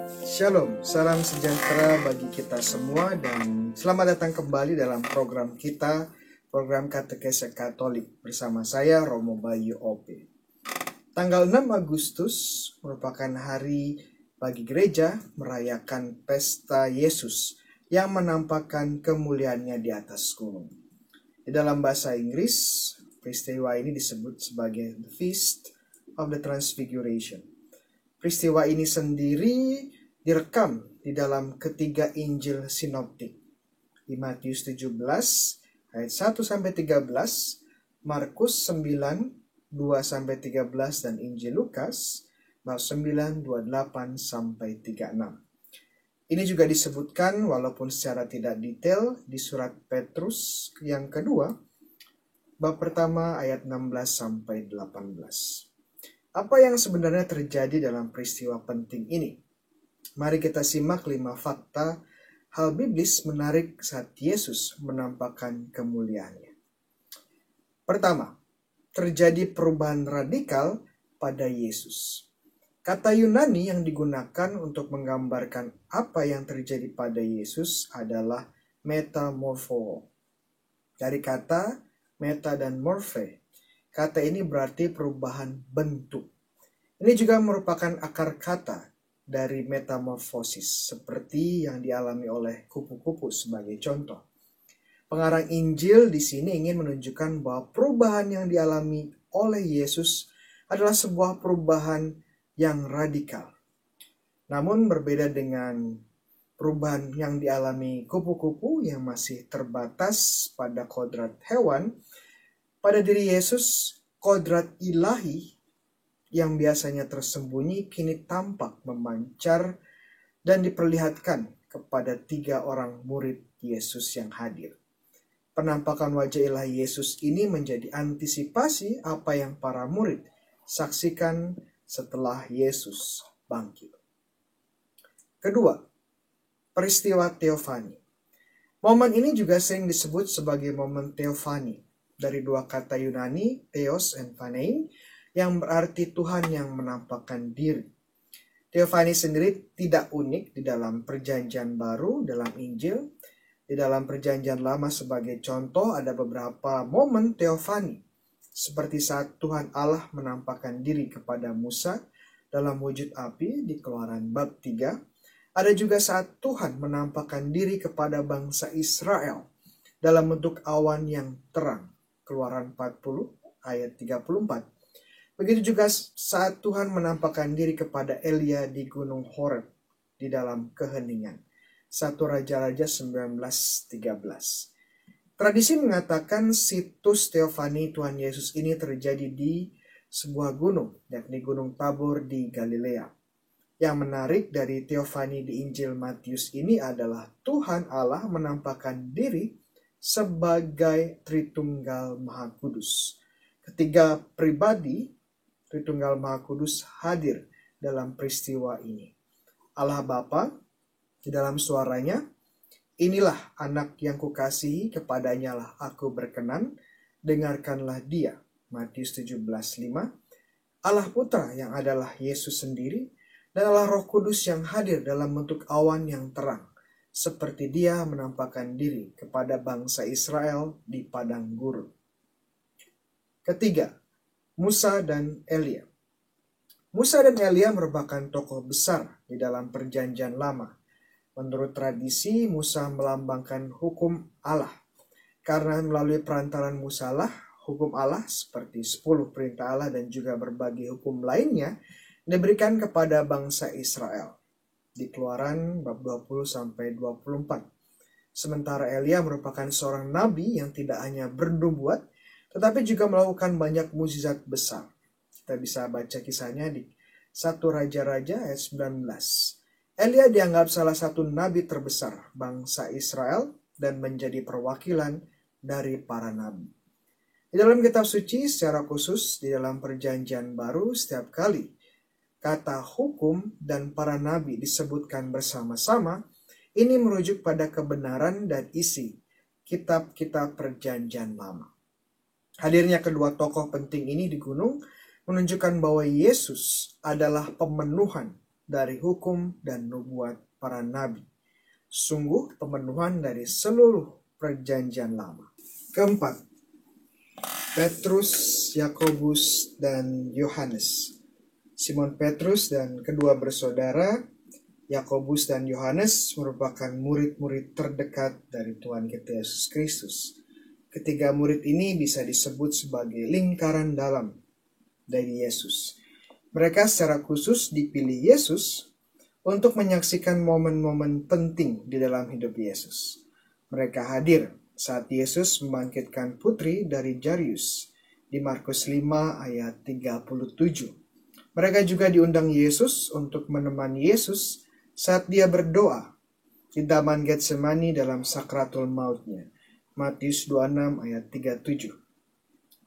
Shalom, salam sejahtera bagi kita semua dan selamat datang kembali dalam program kita, program Katekese Katolik bersama saya Romo Bayu OP. Tanggal 6 Agustus merupakan hari bagi gereja merayakan pesta Yesus yang menampakkan kemuliaannya di atas gunung. Di dalam bahasa Inggris, peristiwa ini disebut sebagai The Feast of the Transfiguration. Peristiwa ini sendiri direkam di dalam ketiga Injil Sinoptik. Di Matius 17 ayat 1-13, Markus 9 2-13 dan Injil Lukas bab 9 28-36. Ini juga disebutkan walaupun secara tidak detail di surat Petrus yang kedua bab pertama ayat 16-18. Apa yang sebenarnya terjadi dalam peristiwa penting ini? Mari kita simak 5 fakta hal biblis menarik saat Yesus menampakkan kemuliaannya. Pertama, terjadi perubahan radikal pada Yesus. Kata Yunani yang digunakan untuk menggambarkan apa yang terjadi pada Yesus adalah metamorpho. Dari kata meta dan morphe, kata ini berarti perubahan bentuk. Ini juga merupakan akar kata dari metamorfosis, seperti yang dialami oleh kupu-kupu sebagai contoh. Pengarang Injil di sini ingin menunjukkan bahwa perubahan yang dialami oleh Yesus adalah sebuah perubahan yang radikal. Namun berbeda dengan perubahan yang dialami kupu-kupu yang masih terbatas pada kodrat hewan, pada diri Yesus kodrat ilahi yang biasanya tersembunyi kini tampak memancar dan diperlihatkan kepada 3 orang murid Yesus yang hadir. Penampakan wajah ilahi Yesus ini menjadi antisipasi apa yang para murid saksikan setelah Yesus bangkit. Kedua, peristiwa teofani. Momen ini juga sering disebut sebagai momen teofani, dari 2 kata Yunani, theos and phanein, yang berarti Tuhan yang menampakkan diri. Teofani sendiri tidak unik di dalam Perjanjian Baru, dalam Injil. Di dalam Perjanjian Lama sebagai contoh ada beberapa momen teofani, seperti saat Tuhan Allah menampakkan diri kepada Musa dalam wujud api di Keluaran bab 3. Ada juga saat Tuhan menampakkan diri kepada bangsa Israel dalam bentuk awan yang terang. Keluaran 40 ayat 34. Begitu juga saat Tuhan menampakkan diri kepada Elia di Gunung Horeb di dalam keheningan. 1 Raja-Raja 19:13. Tradisi mengatakan situs teofani Tuhan Yesus ini terjadi di sebuah gunung, yakni Gunung Tabor di Galilea. Yang menarik dari teofani di Injil Matius ini adalah Tuhan Allah menampakkan diri sebagai Tritunggal Maha Kudus. Ketiga pribadi Tritunggal Maha Kudus hadir dalam peristiwa ini. Allah Bapa di dalam suaranya, "Inilah anak yang kukasihi, kepadanya lah aku berkenan, dengarkanlah dia." Matius 17:5. Allah Putra yang adalah Yesus sendiri, dan Allah Roh Kudus yang hadir dalam bentuk awan yang terang, seperti dia menampakkan diri kepada bangsa Israel di padang gurun. Ketiga, Musa dan Elia. Musa dan Elia merupakan tokoh besar di dalam Perjanjian Lama. Menurut tradisi, Musa melambangkan hukum Allah. Karena melalui perantaran Musa lah, hukum Allah seperti 10 perintah Allah dan juga berbagai hukum lainnya diberikan kepada bangsa Israel. Di Keluaran bab 20-24. Sementara Elia merupakan seorang nabi yang tidak hanya bernubuat, tetapi juga melakukan banyak mukjizat besar. Kita bisa baca kisahnya di 1 Raja-Raja ayat 19. Elia dianggap salah satu nabi terbesar bangsa Israel dan menjadi perwakilan dari para nabi. Di dalam kitab suci secara khusus di dalam Perjanjian Baru setiap kali kata hukum dan para nabi disebutkan bersama-sama, ini merujuk pada kebenaran dan isi kitab-kitab Perjanjian Lama. Hadirnya kedua tokoh penting ini di gunung menunjukkan bahwa Yesus adalah pemenuhan dari hukum dan nubuat para nabi. Sungguh pemenuhan dari seluruh perjanjian lama. Keempat, Petrus, Yakobus, dan Yohanes. Simon Petrus dan kedua bersaudara, Yakobus dan Yohanes merupakan murid-murid terdekat dari Tuhan kita Yesus Kristus. Ketiga murid ini bisa disebut sebagai lingkaran dalam dari Yesus. Mereka secara khusus dipilih Yesus untuk menyaksikan momen-momen penting di dalam hidup Yesus. Mereka hadir saat Yesus membangkitkan putri dari Jairus di Markus 5 ayat 37. Mereka juga diundang Yesus untuk menemani Yesus saat dia berdoa di Taman Getsemani dalam sakratul mautnya. Matius 26 ayat 37.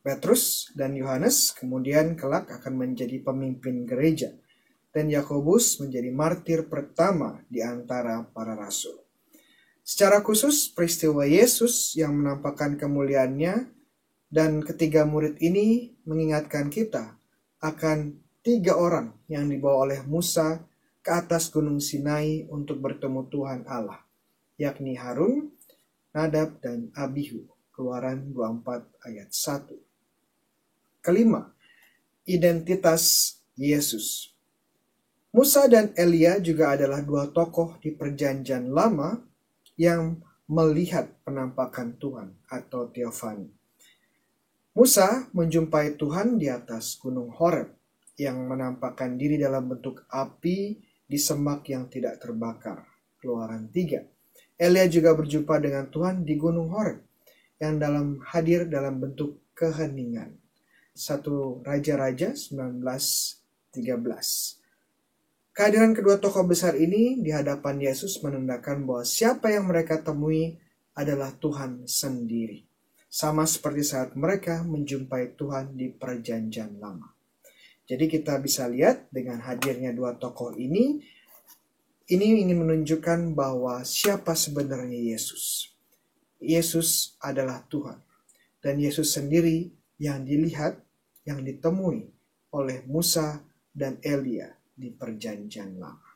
Petrus dan Yohanes kemudian kelak akan menjadi pemimpin gereja, dan Yakobus menjadi martir pertama di antara para rasul. Secara khusus, peristiwa Yesus yang menampakkan kemuliaannya dan ketiga murid ini mengingatkan kita akan 3 orang yang dibawa oleh Musa ke atas gunung Sinai untuk bertemu Tuhan Allah, yakni Harun, Nadab, dan Abihu. Keluaran 24 ayat 1. Kelima, identitas Yesus. Musa dan Elia juga adalah 2 tokoh di perjanjian lama yang melihat penampakan Tuhan atau teofani. Musa menjumpai Tuhan di atas gunung Horeb yang menampakkan diri dalam bentuk api di semak yang tidak terbakar. Keluaran 3. Elia juga berjumpa dengan Tuhan di gunung Horeb yang hadir dalam bentuk keheningan. 1 Raja-Raja 19:13. Kehadiran kedua tokoh besar ini di hadapan Yesus menandakan bahwa siapa yang mereka temui adalah Tuhan sendiri. Sama seperti saat mereka menjumpai Tuhan di perjanjian lama. Jadi kita bisa lihat dengan hadirnya 2 tokoh ini ingin menunjukkan bahwa siapa sebenarnya Yesus. Yesus adalah Tuhan. Dan Yesus sendiri yang dilihat, yang ditemui oleh Musa dan Elia di perjanjian lama.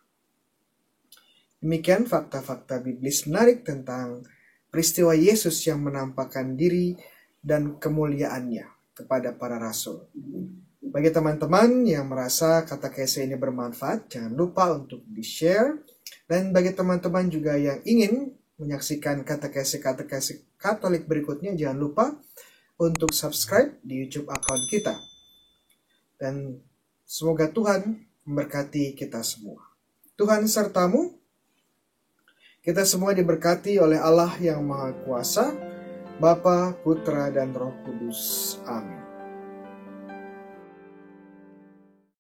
Demikian fakta-fakta biblis menarik tentang peristiwa Yesus yang menampakkan diri dan kemuliaannya kepada para rasul. Bagi teman-teman yang merasa katekese ini bermanfaat, jangan lupa untuk di-share. Dan bagi teman-teman juga yang ingin menyaksikan katekese Katolik berikutnya, jangan lupa untuk subscribe di YouTube account kita. Dan semoga Tuhan memberkati kita semua. Tuhan sertamu. Kita semua diberkati oleh Allah yang Maha Kuasa, Bapa, Putra, dan Roh Kudus. Amin.